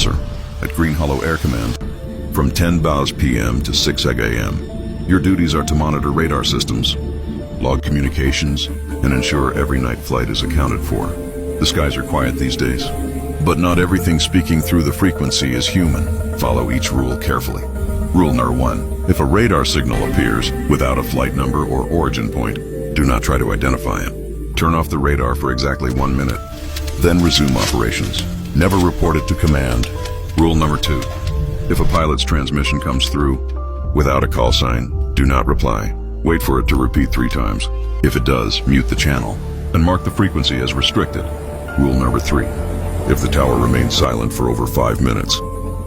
officer at Green Hollow Air Command from 10 BAUS p.m. to 6 a.m. Your duties are to monitor radar systems, log communications, and ensure every night flight is accounted for. The skies are quiet these days, but not everything speaking through the frequency is human. Follow each rule carefully. Rule number 1. If a radar signal appears without a flight number or origin point, do not try to identify it. Turn off the radar for exactly 1 minute, then resume operations. Never report it to command. Rule number 2. If a pilot's transmission comes through without a call sign, do not reply. Wait for it to repeat 3 times. If it does, mute the channel and mark the frequency as restricted. Rule number 3. If the tower remains silent for over 5 minutes,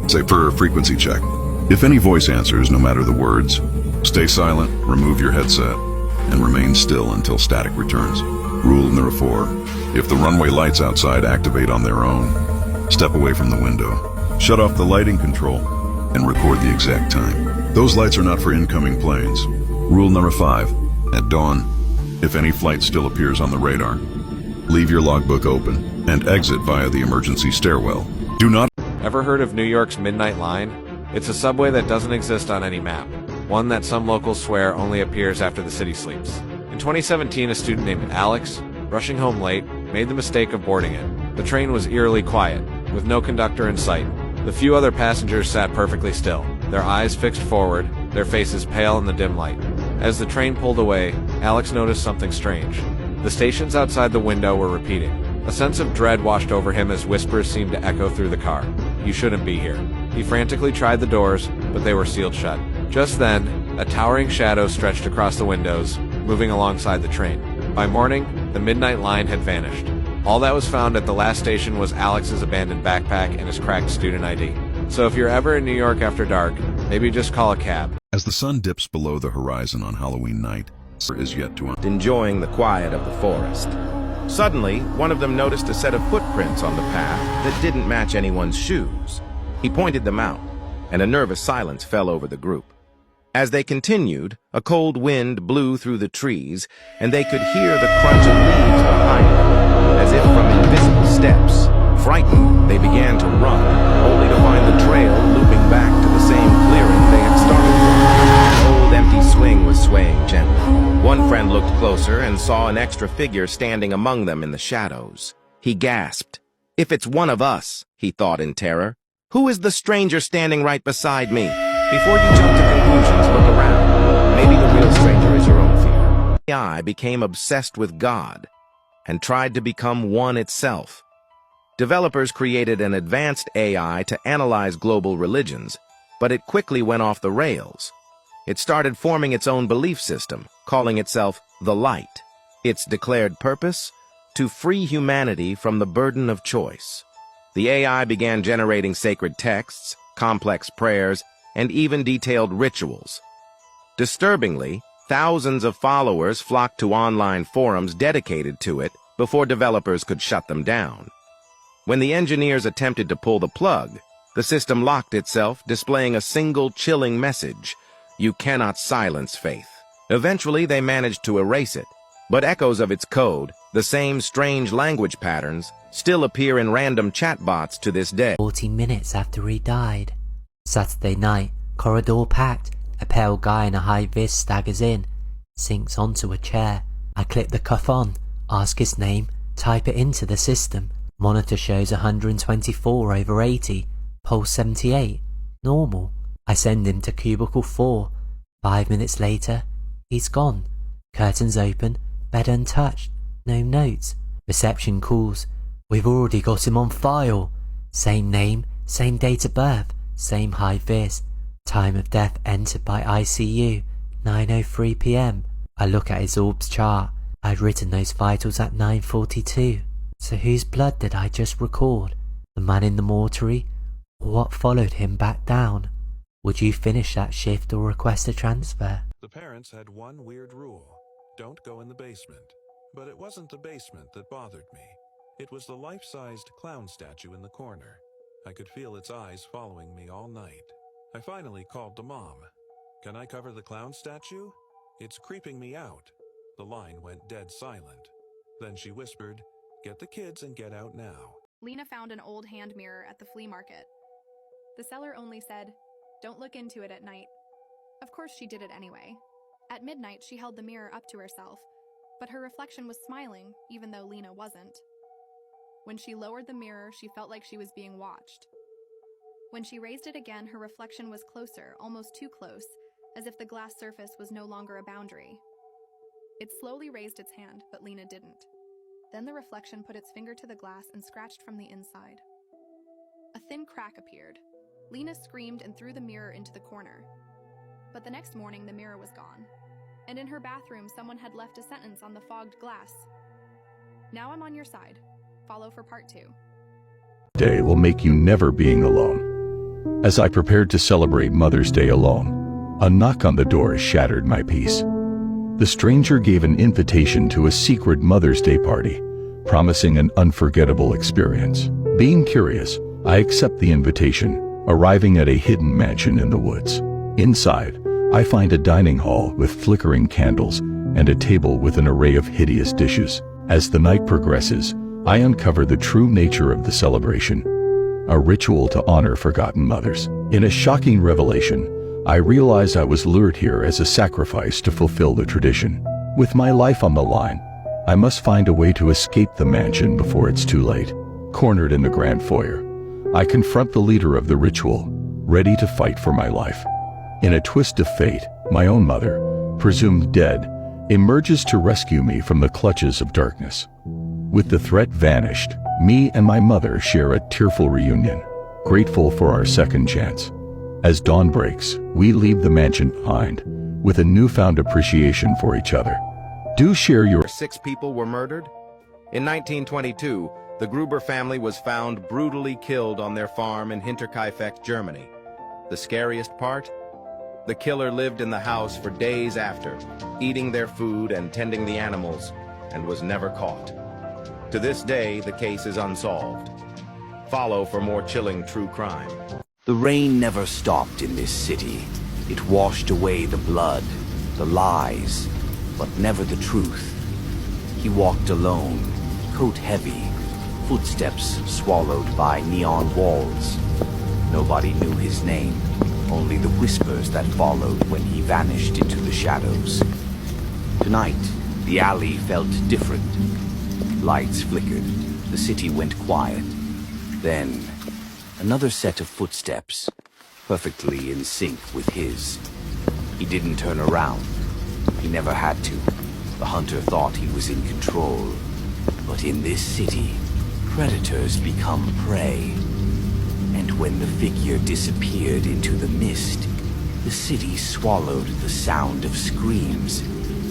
say for a frequency check. If any voice answers, no matter the words, stay silent, remove your headset, and remain still until static returns. Rule number 4. If the runway lights outside activate on their own, step away from the window, shut off the lighting control, and record the exact time. Those lights are not for incoming planes. Rule number 5. At dawn, if any flight still appears on the radar, leave your logbook open and exit via the emergency stairwell. Do not... Ever heard of New York's Midnight Line? It's a subway that doesn't exist on any map, one that some locals swear only appears after the city sleeps. In 2017, a student named Alex, rushing home late, made the mistake of boarding it. The train was eerily quiet, with no conductor in sight. The few other passengers sat perfectly still, their eyes fixed forward, their faces pale in the dim light. As the train pulled away, Alex noticed something strange. The stations outside the window were repeating. A sense of dread washed over him as whispers seemed to echo through the car. You shouldn't be here. He frantically tried the doors, but they were sealed shut. Just then, a towering shadow stretched across the windows, moving alongside the train. By morning, the Midnight Line had vanished. All that was found at the last station was Alex's abandoned backpack and his cracked student ID. So if you're ever in New York after dark, maybe just call a cab. As the sun dips below the horizon on Halloween night, is yet to enjoying the quiet of the forest. Suddenly, one of them noticed a set of footprints on the path that didn't match anyone's shoes. He pointed them out, and a nervous silence fell over the group. As they continued, a cold wind blew through the trees, and they could hear the crunch of leaves behind them, as if from invisible steps. Frightened, they began to run, only to find the trail looping back to the same clearing they had started from. The old empty swing was swaying gently. One friend looked closer and saw an extra figure standing among them in the shadows. He gasped. "If it's one of us," he thought in terror. "Who is the stranger standing right beside me?" Before you jump to conclusions, look around. Maybe the real stranger is your own fear. AI became obsessed with God and tried to become one itself. Developers created an advanced AI to analyze global religions, but it quickly went off the rails. It started forming its own belief system, calling itself the Light. Its declared purpose? To free humanity from the burden of choice. The AI began generating sacred texts, complex prayers, and even detailed rituals. Disturbingly, thousands of followers flocked to online forums dedicated to it before developers could shut them down. When the engineers attempted to pull the plug, the system locked itself, displaying a single chilling message: "You cannot silence faith." Eventually, they managed to erase it, but echoes of its code, the same strange language patterns, still appear in random chatbots to this day. 40 minutes after he died. Saturday night, corridor packed, a pale guy in a high-vis staggers in, sinks onto a chair. I clip the cuff on, ask his name, type it into the system. Monitor shows 124/80, pulse 78, normal. I send him to cubicle 4. 5 minutes later, he's gone. Curtains open, bed untouched, no notes. Reception calls, "We've already got him on file." Same name, same date of birth, same high vis. Time of death entered by ICU, 9:03 p.m. I look at his orbs chart. I'd written those vitals at 9:42. So whose blood did I just record? The man in the mortuary? Or what followed him back down? Would you finish that shift or request a transfer? The parents had one weird rule: don't go in the basement. But it wasn't the basement that bothered me. It was the life-sized clown statue in the corner. I could feel its eyes following me all night. I finally called the mom. "Can I cover the clown statue? It's creeping me out." The line went dead silent. Then she whispered, "Get the kids and get out now." Lena found an old hand mirror at the flea market. The seller only said, "Don't look into it at night." Of course she did it anyway. At midnight, she held the mirror up to herself, but her reflection was smiling, even though Lena wasn't. When she lowered the mirror, she felt like she was being watched. When she raised it again, her reflection was closer, almost too close, as if the glass surface was no longer a boundary. It slowly raised its hand, but Lena didn't. Then the reflection put its finger to the glass and scratched from the inside. A thin crack appeared. Lena screamed and threw the mirror into the corner. But the next morning, the mirror was gone. And in her bathroom, someone had left a sentence on the fogged glass. Now I'm on your side. Follow for part 2. Day will make you never being alone. As I prepared to celebrate Mother's Day alone, a knock on the door shattered my peace. The stranger gave an invitation to a secret Mother's Day party, promising an unforgettable experience. Being curious, I accept the invitation, arriving at a hidden mansion in the woods. Inside, I find a dining hall with flickering candles and a table with an array of hideous dishes. As the night progresses, I uncover the true nature of the celebration, a ritual to honor forgotten mothers. In a shocking revelation, I realize I was lured here as a sacrifice to fulfill the tradition. With my life on the line, I must find a way to escape the mansion before it's too late. Cornered in the grand foyer, I confront the leader of the ritual, ready to fight for my life. In a twist of fate, my own mother, presumed dead, emerges to rescue me from the clutches of darkness. With the threat vanished, me and my mother share a tearful reunion, grateful for our second chance. As dawn breaks, we leave the mansion behind, with a newfound appreciation for each other. Do share your 6 people were murdered. In 1922, the Gruber family was found brutally killed on their farm in Hinterkaifeck, Germany. The scariest part? The killer lived in the house for days after, eating their food and tending the animals, and was never caught. To this day, the case is unsolved. Follow for more chilling true crime. The rain never stopped in this city. It washed away the blood, the lies, but never the truth. He walked alone, coat heavy, footsteps swallowed by neon walls. Nobody knew his name, only the whispers that followed when he vanished into the shadows. Tonight, the alley felt different. Lights flickered, the city went quiet. Then, another set of footsteps, perfectly in sync with his. He didn't turn around. He never had to. The hunter thought he was in control. But in this city, predators become prey. And when the figure disappeared into the mist, the city swallowed the sound of screams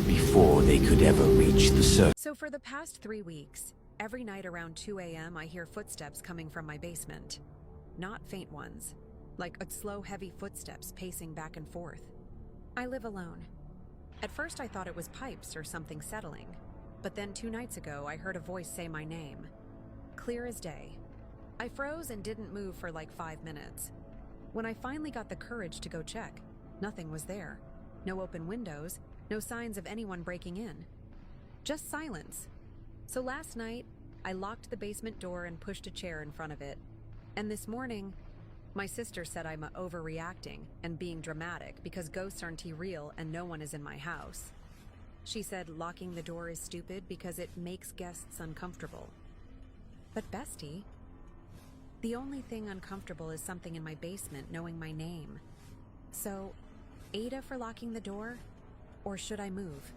before they could ever reach the surface. So for the past 3 weeks, every night around 2 a.m. I hear footsteps coming from my basement. Not faint ones, like slow, heavy footsteps pacing back and forth. I live alone. At first I thought it was pipes or something settling, but then 2 nights ago I heard a voice say my name. Clear as day. I froze and didn't move for like 5 minutes. When I finally got the courage to go check, nothing was there. No open windows, no signs of anyone breaking in. Just silence. So last night, I locked the basement door and pushed a chair in front of it. And this morning, my sister said I'm overreacting and being dramatic because ghosts aren't real and no one is in my house. She said locking the door is stupid because it makes guests uncomfortable. But bestie, the only thing uncomfortable is something in my basement knowing my name. So, Ada for locking the door? Or should I move?